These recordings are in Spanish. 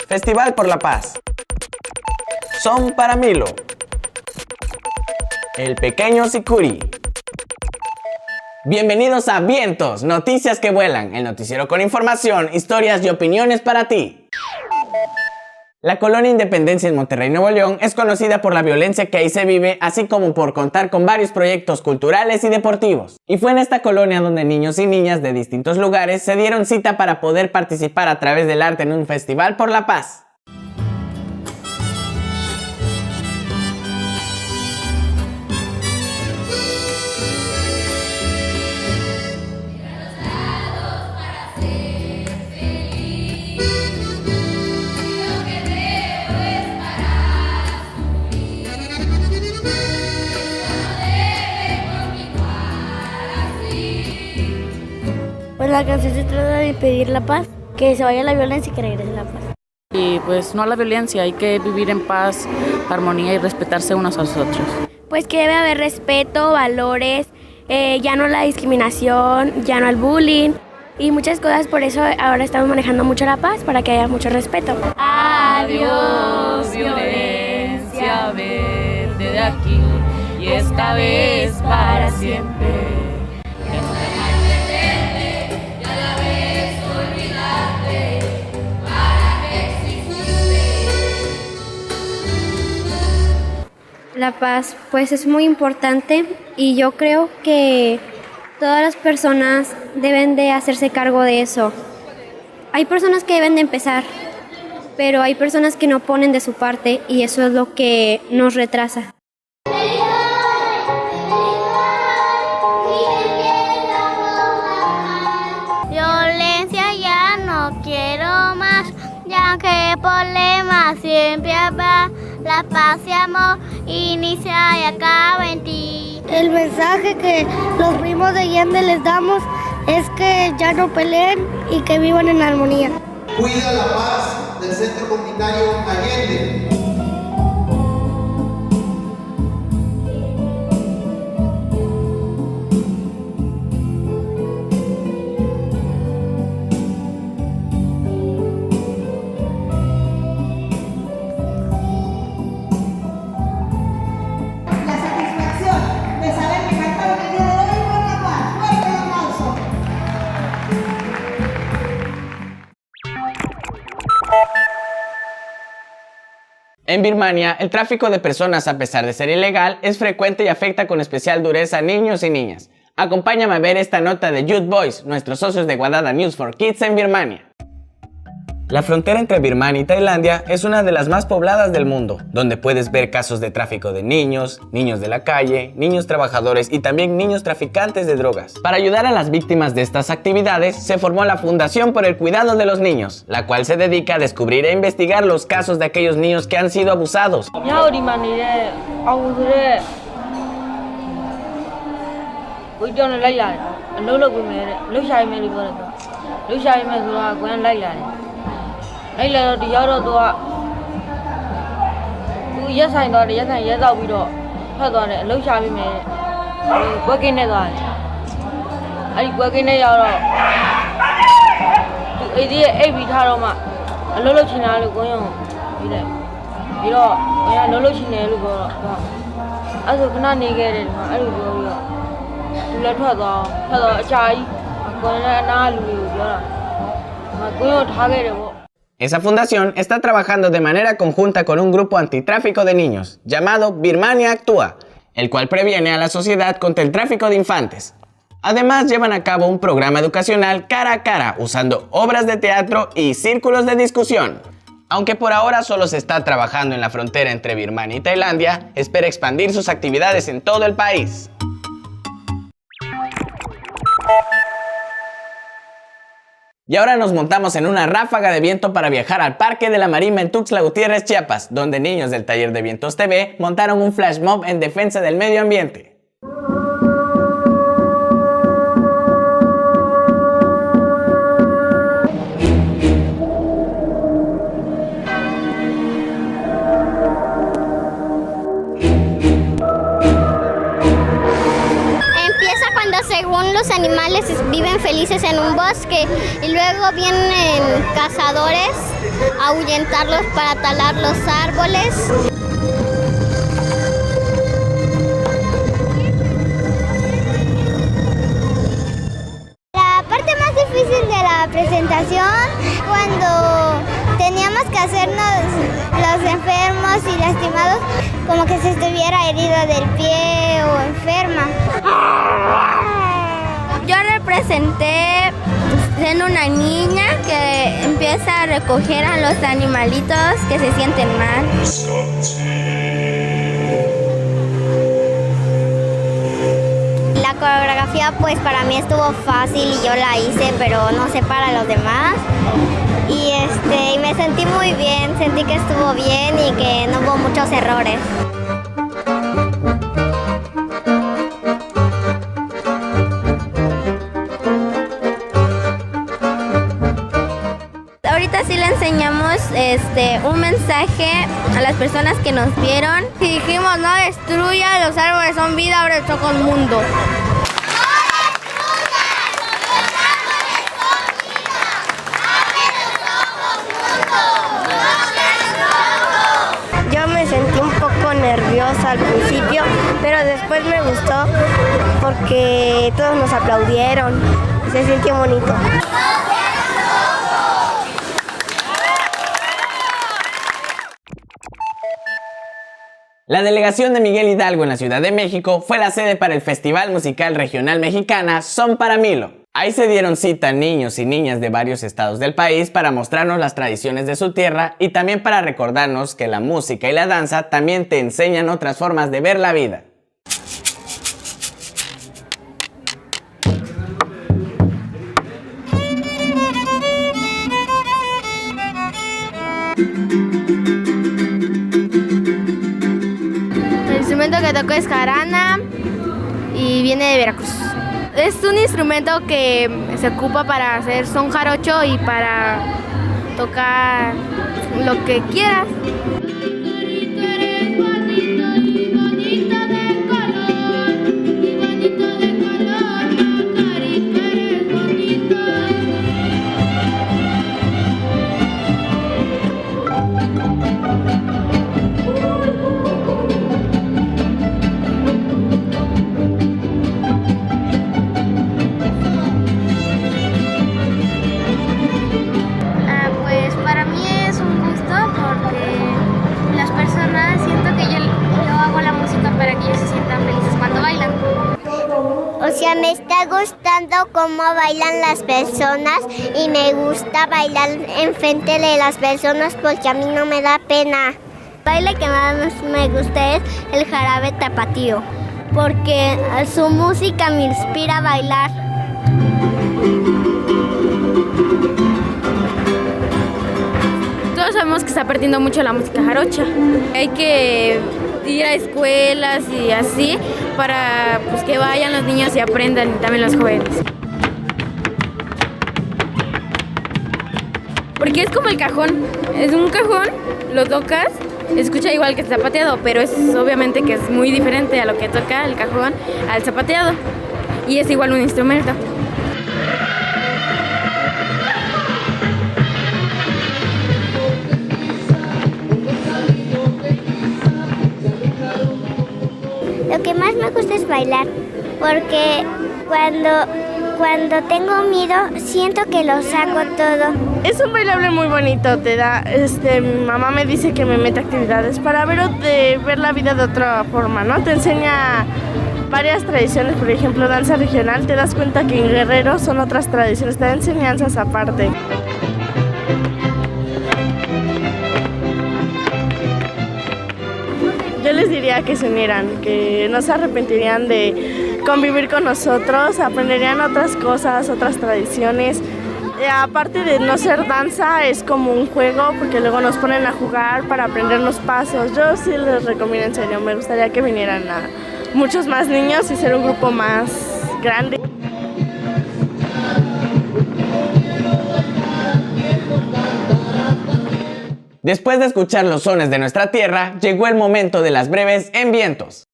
Festival por la Paz. Son para Milo. El pequeño Sicuri. Bienvenidos a Vientos, noticias que vuelan, el noticiero con información, historias y opiniones para ti. La colonia Independencia en Monterrey, Nuevo León, es conocida por la violencia que ahí se vive, así como por contar con varios proyectos culturales y deportivos. Y fue en esta colonia donde niños y niñas de distintos lugares se dieron cita para poder participar a través del arte en un festival por la paz. Pues la canción se trata de pedir la paz, que se vaya la violencia y que regrese la paz. Y pues no a la violencia, hay que vivir en paz, armonía y respetarse unos a los otros. Pues que debe haber respeto, valores, ya no la discriminación, ya no el bullying y muchas cosas. Por eso ahora estamos manejando mucho la paz, para que haya mucho respeto. Adiós, violencia, vete de aquí y esta vez para siempre. La paz pues es muy importante y yo creo que todas las personas deben de hacerse cargo de eso. Hay personas que deben de empezar, pero hay personas que no ponen de su parte y eso es lo que nos retrasa. Violencia ya no quiero más, ya que problemas siempre habrá. La paz y amor inicia y acaba en ti. El mensaje que los primos de Allende les damos es que ya no peleen y que vivan en armonía. Cuida la paz del Centro Comunitario Allende. En Birmania, el tráfico de personas, a pesar de ser ilegal, es frecuente y afecta con especial dureza a niños y niñas. Acompáñame a ver esta nota de Youth Voice, nuestros socios de Wadada News for Kids en Birmania. La frontera entre Birmania y Tailandia es una de las más pobladas del mundo, donde puedes ver casos de tráfico de niños, niños de la calle, niños trabajadores y también niños traficantes de drogas. Para ayudar a las víctimas de estas actividades, se formó la Fundación por el Cuidado de los Niños, la cual se dedica a descubrir e investigar los casos de aquellos niños que han sido abusados. Esa fundación está trabajando de manera conjunta con un grupo antitráfico de niños, llamado Birmania Actúa, el cual previene a la sociedad contra el tráfico de infantes. Además, llevan a cabo un programa educacional cara a cara, usando obras de teatro y círculos de discusión. Aunque por ahora solo se está trabajando en la frontera entre Birmania y Tailandia, espera expandir sus actividades en todo el país. Y ahora nos montamos en una ráfaga de viento para viajar al Parque de la Marina en Tuxtla Gutiérrez, Chiapas, donde niños del taller de Vientos TV montaron un flash mob en defensa del medio ambiente. animales viven felices en un bosque y luego vienen cazadores a ahuyentarlos para talar los árboles. La parte más difícil de la presentación, cuando teníamos que hacernos los enfermos y lastimados, como que se estuviera herido del pie o enferma. Yo representé siendo una niña que empieza a recoger a los animalitos que se sienten mal. La coreografía pues para mí estuvo fácil y yo la hice, pero no sé para los demás. Y me sentí muy bien, sentí que estuvo bien y que no hubo muchos errores. Ahorita sí le enseñamos un mensaje a las personas que nos vieron. Y dijimos, no destruya, los árboles son vida, ahora toca el mundo. Yo me sentí un poco nerviosa al principio, pero después me gustó porque todos nos aplaudieron y se sintió bonito. La delegación de Miguel Hidalgo en la Ciudad de México fue la sede para el Festival Musical Regional Mexicana Son para Milo. Ahí se dieron cita niños y niñas de varios estados del país para mostrarnos las tradiciones de su tierra y también para recordarnos que la música y la danza también te enseñan otras formas de ver la vida. El instrumento que toco es jarana y viene de Veracruz. Es un instrumento que se ocupa para hacer son jarocho y para tocar lo que quieras. Pues para mí es un gusto porque las personas, siento que yo hago la música para que ellos se sientan felices cuando bailan. O sea, me está gustando cómo bailan las personas y me gusta bailar enfrente de las personas porque a mí no me da pena. El baile que más me gusta es el jarabe tapatío porque su música me inspira a bailar. Todos sabemos que está perdiendo mucho la música jarocha. Hay que ir a escuelas y así para pues, que vayan los niños y aprendan, y también los jóvenes. Porque es como el cajón. Es un cajón, lo tocas, escucha igual que el zapateado, pero es obviamente que es muy diferente a lo que toca el cajón al zapateado. Y es igual un instrumento. Lo que más me gusta es bailar, porque cuando tengo miedo siento que lo saco todo. Es un bailable muy bonito, te da, mi mamá me dice que me mete actividades para ver la vida de otra forma, ¿no? Te enseña varias tradiciones, por ejemplo, danza regional, te das cuenta que en Guerrero son otras tradiciones, te da enseñanzas aparte. Yo les diría que se unieran, que no se arrepentirían de convivir con nosotros, aprenderían otras cosas, otras tradiciones. Aparte de no ser danza, es como un juego, porque luego nos ponen a jugar para aprender los pasos. Yo sí les recomiendo, en serio, me gustaría que vinieran a muchos más niños y ser un grupo más grande. Después de escuchar los sones de nuestra tierra, llegó el momento de las breves en vientos.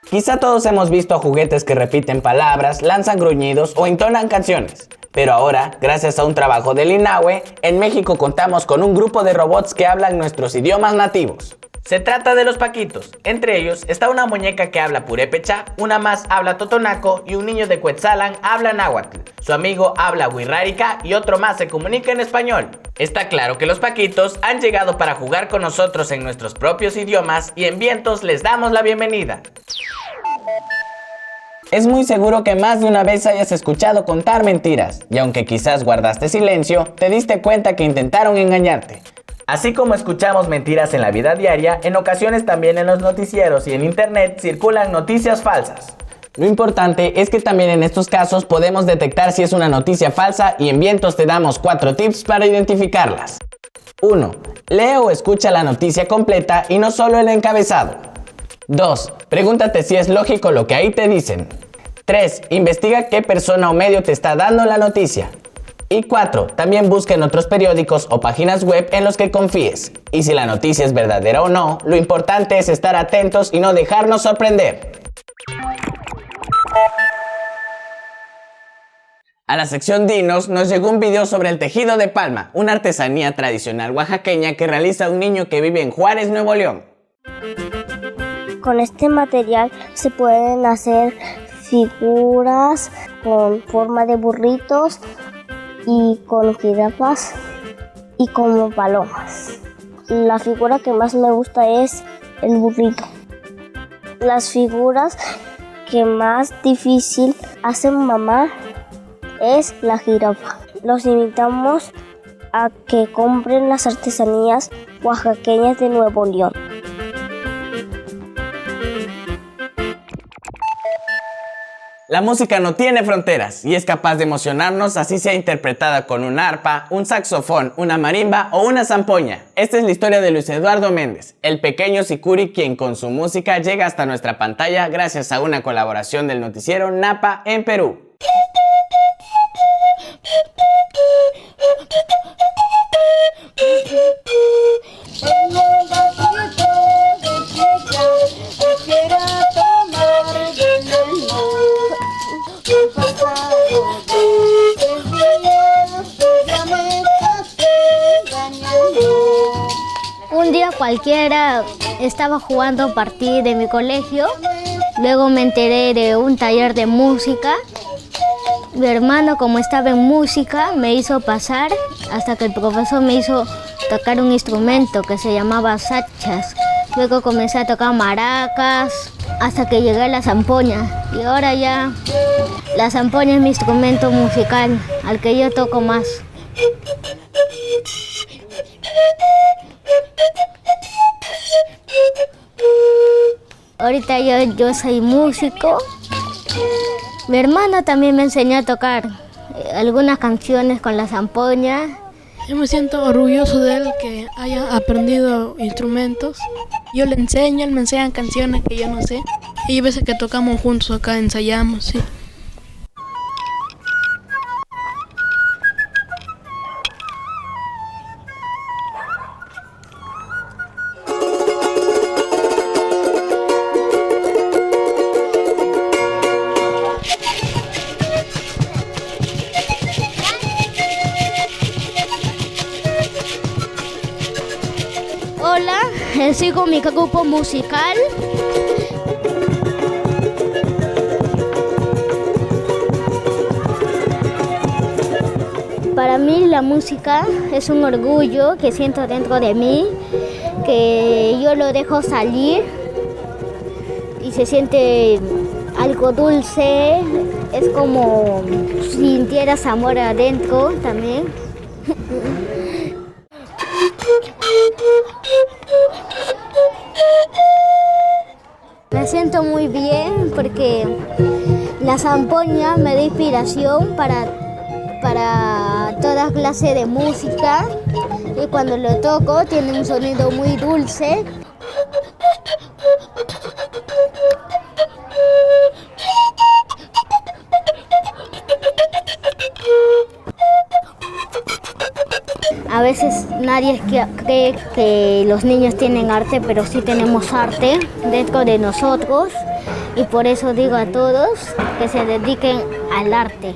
Quizá todos hemos visto juguetes que repiten palabras, lanzan gruñidos o entonan canciones. Pero ahora, gracias a un trabajo del INAHUE, en México contamos con un grupo de robots que hablan nuestros idiomas nativos. Se trata de los Paquitos. Entre ellos está una muñeca que habla purépecha, una más habla totonaco y un niño de Cuetzalan habla náhuatl. Su amigo habla wixárika y otro más se comunica en español. Está claro que los Paquitos han llegado para jugar con nosotros en nuestros propios idiomas y en Vientos les damos la bienvenida. Es muy seguro que más de una vez hayas escuchado contar mentiras y aunque quizás guardaste silencio, te diste cuenta que intentaron engañarte. Así como escuchamos mentiras en la vida diaria, en ocasiones también en los noticieros y en internet circulan noticias falsas. Lo importante es que también en estos casos podemos detectar si es una noticia falsa y en Vientos te damos 4 tips para identificarlas. 1. Lee o escucha la noticia completa y no solo el encabezado. 2. Pregúntate si es lógico lo que ahí te dicen. 3. Investiga qué persona o medio te está dando la noticia. Y 4. También busca en otros periódicos o páginas web en los que confíes. Y si la noticia es verdadera o no, lo importante es estar atentos y no dejarnos sorprender. A la sección Dinos nos llegó un video sobre el tejido de palma, una artesanía tradicional oaxaqueña que realiza un niño que vive en Juárez, Nuevo León. Con este material se pueden hacer figuras con forma de burritos y con jirafas y como palomas. La figura que más me gusta es el burrito. Las figuras que más difícil hace mamá es la jirafa. Los invitamos a que compren las artesanías oaxaqueñas de Nuevo León. La música no tiene fronteras y es capaz de emocionarnos así sea interpretada con un arpa, un saxofón, una marimba o una zampoña. Esta es la historia de Luis Eduardo Méndez, el pequeño sicuri quien con su música llega hasta nuestra pantalla gracias a una colaboración del noticiero Napa en Perú. Un día cualquiera estaba jugando partido de mi colegio, luego me enteré de un taller de música. Mi hermano, como estaba en música, me hizo pasar hasta que el profesor me hizo tocar un instrumento que se llamaba sachas. Luego comencé a tocar maracas hasta que llegué a la zampoña y ahora ya la zampoña es mi instrumento musical al que yo toco más. Ahorita yo soy músico. Mi hermano también me enseñó a tocar algunas canciones con la zampoña. Yo me siento orgulloso de él que haya aprendido instrumentos. Yo le enseño, él me enseña canciones que yo no sé. Y hay veces que tocamos juntos acá, ensayamos, sí. Hola, sigo mi grupo musical. Para mí la música es un orgullo que siento dentro de mí, que yo lo dejo salir y se siente algo dulce, es como si sintieras amor adentro también. Me siento muy bien porque la zampoña me da inspiración para toda clase de música y cuando lo toco tiene un sonido muy dulce. A veces nadie cree que los niños tienen arte, pero sí tenemos arte dentro de nosotros y por eso digo a todos que se dediquen al arte.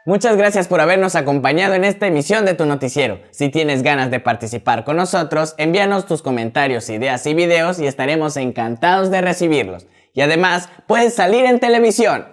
Muchas gracias por habernos acompañado en esta emisión de tu noticiero. Si tienes ganas de participar con nosotros, envíanos tus comentarios, ideas y videos y estaremos encantados de recibirlos. Y además, puedes salir en televisión.